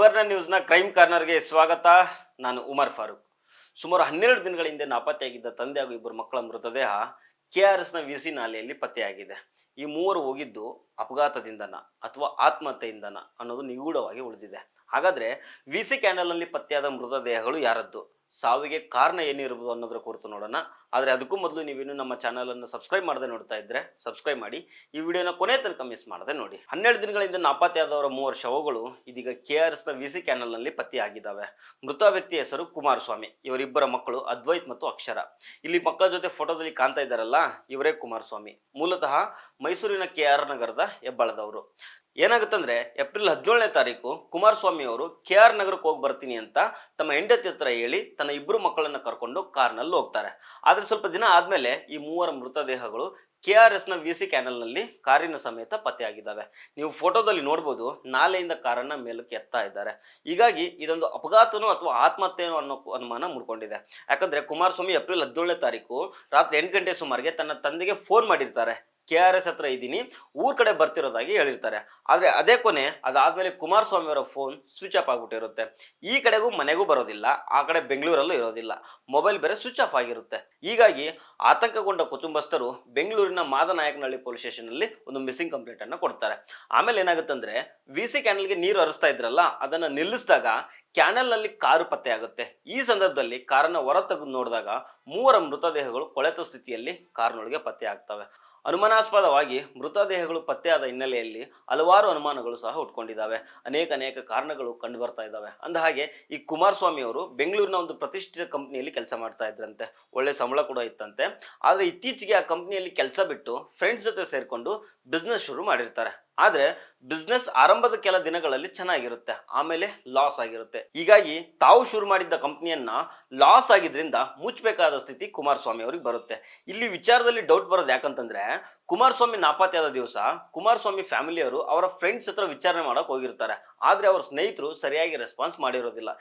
ಸುವರ್ಣ ನ್ಯೂಸ್ನ crime ಕಾರ್ನರ್ಗೆ ಸ್ವಾಗತ. ನಾನು ಉಮರ್ ಫಾರೂಕ್. ಸುಮಾರು 12 ದಿನಗಳ ಹಿಂದೆ ನಾಪತ್ತೆಯಾಗಿದ್ದ ತಂದೆ ಹಾಗೂ ಇಬ್ಬರು ಮಕ್ಕಳ ಮೃತದೇಹ KRSನ ವಿಸಿ ನಾಲೆಯಲ್ಲಿ ಪತ್ತೆಯಾಗಿದೆ. ಈ ಮೂವರು ಹೋಗಿದ್ದು ಅಪಘಾತದಿಂದನ ಅಥವಾ ಆತ್ಮಹತ್ಯೆಯಿಂದನ ಅನ್ನೋದು ನಿಗೂಢವಾಗಿ ಉಳಿದಿದೆ. ಹಾಗಾದ್ರೆ ವಿಸಿ ಕ್ಯಾನಲ್ನಲ್ಲಿ ಪತ್ತೆಯಾದ ಮೃತದೇಹಗಳು ಯಾರದ್ದು, ಸಾವಿಗೆ ಕಾರಣ ಏನಿರಬಹುದು ಅನ್ನೋದ್ರ ಕುರಿತು ನೋಡೋಣ. ಆದರೆ ಅದಕ್ಕೂ ಮೊದಲು ನೀವಿನ್ನು ನಮ್ಮ ಚಾನಲನ್ನು ಸಬ್ಸ್ಕ್ರೈಬ್ ಮಾಡದೆ ನೋಡ್ತಾ ಇದ್ರೆ ಸಬ್ಸ್ಕ್ರೈಬ್ ಮಾಡಿ. ಈ ವಿಡಿಯೋನ ಕೊನೆ ತನಕ ಮಿಸ್ ಮಾಡದೆ ನೋಡಿ. 12 ದಿನಗಳಿಂದ ನಾಪತ್ತೆಯಾದವರ 3 ಶವಗಳು ಇದೀಗ KRSನ ವಿಸಿ ಕ್ಯಾನಲ್ನಲ್ಲಿ ಪತ್ತೆಯಾಗಿದ್ದಾವೆ. ಮೃತ ವ್ಯಕ್ತಿಯ ಹೆಸರು ಕುಮಾರಸ್ವಾಮಿ. ಇವರಿಬ್ಬರ ಮಕ್ಕಳು ಅದ್ವೈತ್ ಮತ್ತು ಅಕ್ಷರ. ಇಲ್ಲಿ ಮಕ್ಕಳ ಜೊತೆ ಫೋಟೋದಲ್ಲಿ ಕಾಣ್ತಾ ಇದ್ದಾರಲ್ಲ, ಇವರೇ ಕುಮಾರಸ್ವಾಮಿ. ಮೂಲತಃ ಮೈಸೂರಿನ KR ನಗರದ ಹೆಬ್ಬಾಳದವರು. ಏನಾಗುತ್ತಂದ್ರೆ ಏಪ್ರಿಲ್ 17ನೇ ತಾರೀಕು ಕುಮಾರಸ್ವಾಮಿ ಅವರು KR ನಗರಕ್ಕೆ ಹೋಗಿ ಬರ್ತೀನಿ ಅಂತ ತಮ್ಮ ಹೆಂಡತಿ ಹತ್ರ ಹೇಳಿ ತನ್ನ ಇಬ್ಬರು ಮಕ್ಕಳನ್ನ ಕರ್ಕೊಂಡು ಕಾರ್ನಲ್ಲಿ ಹೋಗ್ತಾರೆ. ಆದ್ರೆ ಸ್ವಲ್ಪ ದಿನ ಆದ್ಮೇಲೆ ಈ ಮೂವರ ಮೃತದೇಹಗಳು KRSನ ವಿಸಿ ಕ್ಯಾನಲ್ನಲ್ಲಿ ಕಾರಿನ ಸಮೇತ ಪತ್ತೆಯಾಗಿದ್ದಾವೆ. ನೀವು ಫೋಟೋದಲ್ಲಿ ನೋಡ್ಬೋದು, ನಾಲೆಯಿಂದ ಕಾರನ್ನ ಮೇಲಕ್ಕೆ ಎತ್ತಾ ಇದ್ದಾರೆ. ಹೀಗಾಗಿ ಇದೊಂದು ಅಪಘಾತನೋ ಅಥವಾ ಆತ್ಮಹತ್ಯೆನೋ ಅನ್ನೋ ಅನುಮಾನ ಮೂಡ್ಕೊಂಡಿದೆ. ಯಾಕಂದ್ರೆ ಕುಮಾರಸ್ವಾಮಿ ಏಪ್ರಿಲ್ 17ನೇ ತಾರೀಕು ರಾತ್ರಿ 8 ಗಂಟೆ ಸುಮಾರಿಗೆ ತನ್ನ ತಂದೆಗೆ ಫೋನ್ ಮಾಡಿರ್ತಾರೆ. KRS ಹತ್ರ ಇದ್ದೀನಿ, ಊರ್ ಕಡೆ ಬರ್ತಿರೋದಾಗಿ ಹೇಳಿರ್ತಾರೆ. ಆದ್ರೆ ಅದೇ ಕೊನೆ ಅದಾದ್ಮೇಲೆ ಕುಮಾರಸ್ವಾಮಿ ಅವರ ಫೋನ್ ಸ್ವಿಚ್ ಆಫ್ ಆಗ್ಬಿಟ್ಟಿರುತ್ತೆ. ಈ ಕಡೆಗೂ ಮನೆಗೂ ಬರೋದಿಲ್ಲ, ಆ ಕಡೆ ಬೆಂಗಳೂರಲ್ಲೂ ಇರೋದಿಲ್ಲ, ಮೊಬೈಲ್ ಬೇರೆ ಸ್ವಿಚ್ ಆಫ್ ಆಗಿರುತ್ತೆ. ಹೀಗಾಗಿ ಆತಂಕಗೊಂಡ ಕುಟುಂಬಸ್ಥರು ಬೆಂಗಳೂರಿನ ಮಾದನಾಯಕನಹಳ್ಳಿ ಪೊಲೀಸ್ ಸ್ಟೇಷನ್ ಅಲ್ಲಿ ಒಂದು ಮಿಸ್ಸಿಂಗ್ ಕಂಪ್ಲೇಂಟ್ ಅನ್ನ ಕೊಡ್ತಾರೆ. ಆಮೇಲೆ ಏನಾಗುತ್ತಂದ್ರೆ ವಿಸಿ ಕ್ಯಾನಲ್ಗೆ ನೀರು ಹರಿಸ್ತಾ ಇದ್ರಲ್ಲ, ಅದನ್ನ ನಿಲ್ಲಿಸಿದಾಗ ಕ್ಯಾನಲ್ ನಲ್ಲಿ ಕಾರು ಪತ್ತೆ ಆಗುತ್ತೆ. ಈ ಸಂದರ್ಭದಲ್ಲಿ ಕಾರನ್ನ ಹೊರ ತೆಗೆದು ನೋಡಿದಾಗ ಮೂವರ ಮೃತದೇಹಗಳು ಕೊಳೆತ ಸ್ಥಿತಿಯಲ್ಲಿ ಕಾರ್ನೊಳಗೆ ಪತ್ತೆ ಆಗ್ತವೆ. ಅನುಮಾನಾಸ್ಪದವಾಗಿ ಮೃತದೇಹಗಳು ಪತ್ತೆಯಾದ ಹಿನ್ನೆಲೆಯಲ್ಲಿ ಹಲವಾರು ಅನುಮಾನಗಳು ಸಹ ಹುಟ್ಕೊಂಡಿದ್ದಾವೆ. ಅನೇಕ ಕಾರಣಗಳು ಕಂಡು ಬರ್ತಾ ಇದ್ದಾವೆ. ಅಂದ ಹಾಗೆ ಈ ಕುಮಾರಸ್ವಾಮಿ ಅವರು ಬೆಂಗಳೂರಿನ ಒಂದು ಪ್ರತಿಷ್ಠಿತ ಕಂಪ್ನಿಯಲ್ಲಿ ಕೆಲಸ ಮಾಡ್ತಾ ಇದ್ರಂತೆ. ಒಳ್ಳೆ ಸಂಬಳ ಕೂಡ ಇತ್ತಂತೆ. ಆದ್ರೆ ಇತ್ತೀಚೆಗೆ ಆ ಕಂಪ್ನಿಯಲ್ಲಿ ಕೆಲಸ ಬಿಟ್ಟು ಫ್ರೆಂಡ್ಸ್ ಜೊತೆ ಸೇರ್ಕೊಂಡು ಬಿಸ್ನೆಸ್ ಶುರು ಮಾಡಿರ್ತಾರೆ. ಆದ್ರೆ ಬಿಸ್ನೆಸ್ ಆರಂಭದ ಕೆಲ ದಿನಗಳಲ್ಲಿ ಚೆನ್ನಾಗಿರುತ್ತೆ, ಆಮೇಲೆ ಲಾಸ್ ಆಗಿರುತ್ತೆ. ಹೀಗಾಗಿ ತಾವು ಶುರು ಮಾಡಿದ್ದ ಕಂಪ್ನಿಯನ್ನ ಲಾಸ್ ಆಗಿದ್ರಿಂದ ಮುಚ್ಚಬೇಕಾದ ಸ್ಥಿತಿ ಕುಮಾರಸ್ವಾಮಿ ಅವ್ರಿಗೆ ಬರುತ್ತೆ. ಇಲ್ಲಿ ವಿಚಾರದಲ್ಲಿ ಡೌಟ್ ಬರೋದು ಯಾಕಂತಂದ್ರೆ, ಕುಮಾರಸ್ವಾಮಿ ನಾಪತ್ತೆಯಾದ ದಿವಸ ಕುಮಾರಸ್ವಾಮಿ ಫ್ಯಾಮಿಲಿಯವರು ಅವರ ಫ್ರೆಂಡ್ಸ್ ಹತ್ರ ವಿಚಾರಣೆ ಮಾಡಕ್ ಹೋಗಿರ್ತಾರೆ. ಆದ್ರೆ ಅವ್ರ ಸ್ನೇಹಿತರು ಸರಿಯಾಗಿ ರೆಸ್ಪಾನ್ಸ್ ಮಾಡಿರೋದಿಲ್ಲ.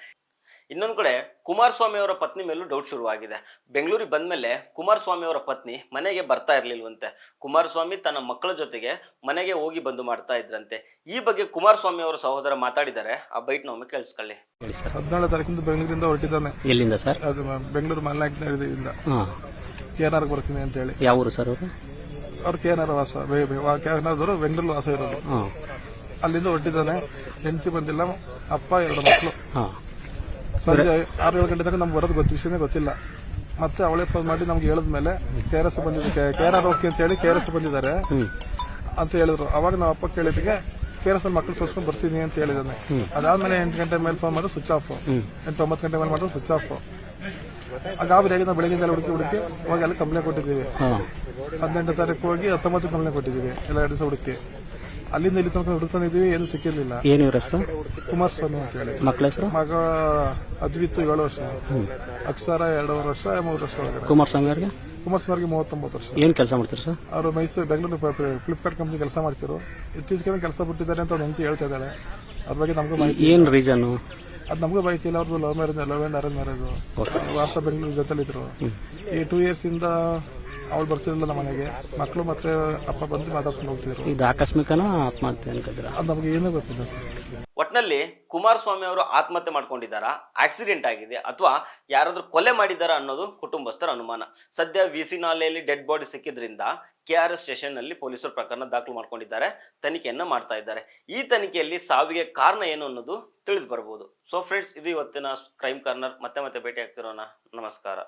ಇನ್ನೊಂದು ಕಡೆ ಕುಮಾರಸ್ವಾಮಿ ಅವರ ಪತ್ನಿ ಮೇಲೂ ಡೌಟ್ ಶುರುವಾಗಿದೆ. ಬೆಂಗಳೂರಿಗೆ ಬಂದ್ಮೇಲೆ ಕುಮಾರಸ್ವಾಮಿ ಅವರ ಪತ್ನಿ ಮನೆಗೆ ಬರ್ತಾ ಇರ್ಲಿಲ್ವಂತೆ. ಕುಮಾರಸ್ವಾಮಿ ತನ್ನ ಮಕ್ಕಳ ಜೊತೆಗೆ ಮನೆಗೆ ಹೋಗಿ ಬಂದು ಮಾಡ್ತಾ ಇದ್ರಂತೆ. ಈ ಬಗ್ಗೆ ಕುಮಾರಸ್ವಾಮಿ ಅವರ ಸಹೋದರ ಮಾತಾಡಿದ್ದಾರೆ. ಆ ಬೈಟ್ ನೊಮ್ಮೆ ಕೇಳಿಸ್ಕೊಳ್ಳಿ. 17 ತಾರೀಕಿಂದ ಬೆಂಗಳೂರಿಂದ ಹೊರಟಿದ್ದಾನೆ. ಎಲ್ಲಿಂದ ಸರ್? ಅದು ಬೆಂಗಳೂರು ಮಾದನಾಯಕನಹಳ್ಳಿಯಿಂದ KNR ಬರ್ತೀನಿ ಅಂತ ಹೇಳಿ. ಯಾವ ಊರು ಸರ್ ಅವರು? ಅವ್ರು KNR ವಾಸ, KNRದವರು ಬೆಂಗಳೂರು ವಾಸ ಇರೋದು. ಅಲ್ಲಿಂದ ಹೊರಟಿದ್ದಾನೆ. ಹೆಂಡತಿ ಬಂದಿಲ್ಲ, ಅಪ್ಪ 2 ಮಕ್ಕಳು. ಸಂಜೆ 6-7 ಗಂಟೆ ತನಕ ನಮ್ಗೆ ಬರೋದು ವಿಷಯನೇ ಗೊತ್ತಿಲ್ಲ. ಮತ್ತೆ ಅವಳೇ ಫೋನ್ ಮಾಡಿ ನಮ್ಗೆ ಹೇಳಿದ್ಮೇಲೆ KRS ಬಂದಿದೆ, KNR ಹೋಗ್ತಿ ಅಂತ ಹೇಳಿ KRS ಬಂದಿದ್ದಾರೆ ಅಂತ ಹೇಳಿದ್ರು. ಅವಾಗ ನಾವು ಅಪ್ಪ ಕೇಳಿದ್ಗೆ KRS ಮಕ್ಕಳು ತೋರಿಸ್ಕೊಂಡು ಬರ್ತೀನಿ ಅಂತ ಹೇಳಿದ್ದಾನೆ. ಅದಾದ್ಮೇಲೆ 8 ಗಂಟೆ ಮೇಲೆ ಫೋನ್ ಮಾಡಿದ್ರೆ ಸ್ವಿಚ್ ಆಫ್, 8-9 ಗಂಟೆ ಮೇಲೆ ಮಾಡಿದ್ರೆ ಸ್ವಿಚ್ ಆಫ್. ಗಾಬರಿಯಾಗಿ ನಾವು ಬೆಳಗ್ಗೆಲ್ಲ ಹುಡುಕಿ ಹೋಗಿ ಅಲ್ಲಿ ಕಂಪ್ಲೇಂಟ್ ಕೊಟ್ಟಿದ್ದೀವಿ. 18 ತಾರೀಕು ಹೋಗಿ 19 ಕಂಪ್ಲೇಂಟ್ ಕೊಟ್ಟಿದ್ದೀವಿ. ಎಲ್ಲ 2 ದಿವಸ ಹುಡುಕಿ ಅಲ್ಲಿಂದ ಇಲ್ಲಿ ತನಕ ಹುಡುಕೊಂಡಿದ್ದೀವಿ, ಏನು ಸಿಕ್ಕಿರ್ಲಿಲ್ಲ. ಏನು ಇವ್ರ ಹೆಸರು? ಕುಮಾರಸ್ವಾಮಿ ಅಂತ ಹೇಳಿ. ಮಕ್ಕಳ ಹೆಸರು? ಮಗ ಅದ್ವಿತ್ 7 ವರ್ಷ, ಅಕ್ಷರ 2 ವರ್ಷ 3 ವರ್ಷ ಒಳಗಡೆ. ಕುಮಾರಸ್ವಾಮಿ ಅವ್ರಿಗೆ? ಕುಮಾರಸ್ವಾಮಿ ಅವ್ರಿಗೆ 39 ವರ್ಷ. ಏನ್ ಕೆಲಸ ಮಾಡ್ತಾರೆ ಸರ್? ಅವರು ಬೆಂಗಳೂರು ಫ್ಲಿಪ್ಕಾರ್ಟ್ ಕಂಪ್ನಿ ಕೆಲಸ ಮಾಡ್ತಿರು. ಇತ್ತೀಚೆಗೆ ಕೆಲಸ ಬಿಟ್ಟಿದ್ದಾರೆ ಅಂತ ಹೆಂಡತಿ ಹೇಳ್ತಾ ಇದ್ದಾಳೆ. ಅದ್ರ ಬಗ್ಗೆ ನಮಗೂ ಮಾಹಿತಿ. ಏನ್ ರೀಸನ್? ಅದು ನಮಗೂ ಮಾಹಿತಿ ಇಲ್ಲ. ಅವ್ರದ್ದು ಲವ್ ಅಂಡ್ ಅರೇಂಜ್ ಮ್ಯಾರೇಜ್. ವಾಸ ಬೆಂಗಳೂರು ಜೊತೆಲಿದ್ರು. ಈ 2 ಇಯರ್ಸ್ ಇಂದ ಅವಳು ಬರ್ತಿರಲಿಲ್ಲ ನಮ್ಮ ಮನೆಗೆ. ಮಕ್ಕಳು ಮತ್ತೆ ಅಪ್ಪ ಬಂದು ಮಾತಾಡ್ಕೊಂಡು ಹೋಗ್ತಿದ್ರು. ಇದು ಆಕಸ್ಮಿಕನ ಆತ್ಮಹತ್ಯೆ ಅನ್ಕಿದ್ರ? ಅದು ನಮಗೆ ಏನೂ ಗೊತ್ತಿಲ್ಲ. ಒಟ್ನಲ್ಲಿ ಕುಮಾರಸ್ವಾಮಿ ಅವರು ಆತ್ಮಹತ್ಯೆ ಮಾಡ್ಕೊಂಡಿದ್ದಾರಾ, ಆಕ್ಸಿಡೆಂಟ್ ಆಗಿದೆ, ಅಥವಾ ಯಾರಾದ್ರೂ ಕೊಲೆ ಮಾಡಿದಾರ ಅನ್ನೋದು ಕುಟುಂಬಸ್ಥರ ಅನುಮಾನ. ಸದ್ಯ ವಿಸಿ ನಾಲೆಯಲ್ಲಿ ಡೆಡ್ ಬಾಡಿ ಸಿಕ್ಕಿದ್ರಿಂದ KRS ಸ್ಟೇಷನ್ ನಲ್ಲಿ ಪೊಲೀಸರು ಪ್ರಕರಣ ದಾಖಲು ಮಾಡ್ಕೊಂಡಿದ್ದಾರೆ, ತನಿಖೆಯನ್ನ ಮಾಡ್ತಾ ಇದ್ದಾರೆ. ಈ ತನಿಖೆಯಲ್ಲಿ ಸಾವಿಗೆ ಕಾರಣ ಏನು ಅನ್ನೋದು ತಿಳಿದು ಬರಬಹುದು. ಸೊ ಫ್ರೆಂಡ್ಸ್, ಇದು ಇವತ್ತಿನ ಕ್ರೈಮ್ ಕಾರ್ನರ್. ಮತ್ತೆ ಭೇಟಿ ಆಗ್ತಿರೋಣ. ನಮಸ್ಕಾರ.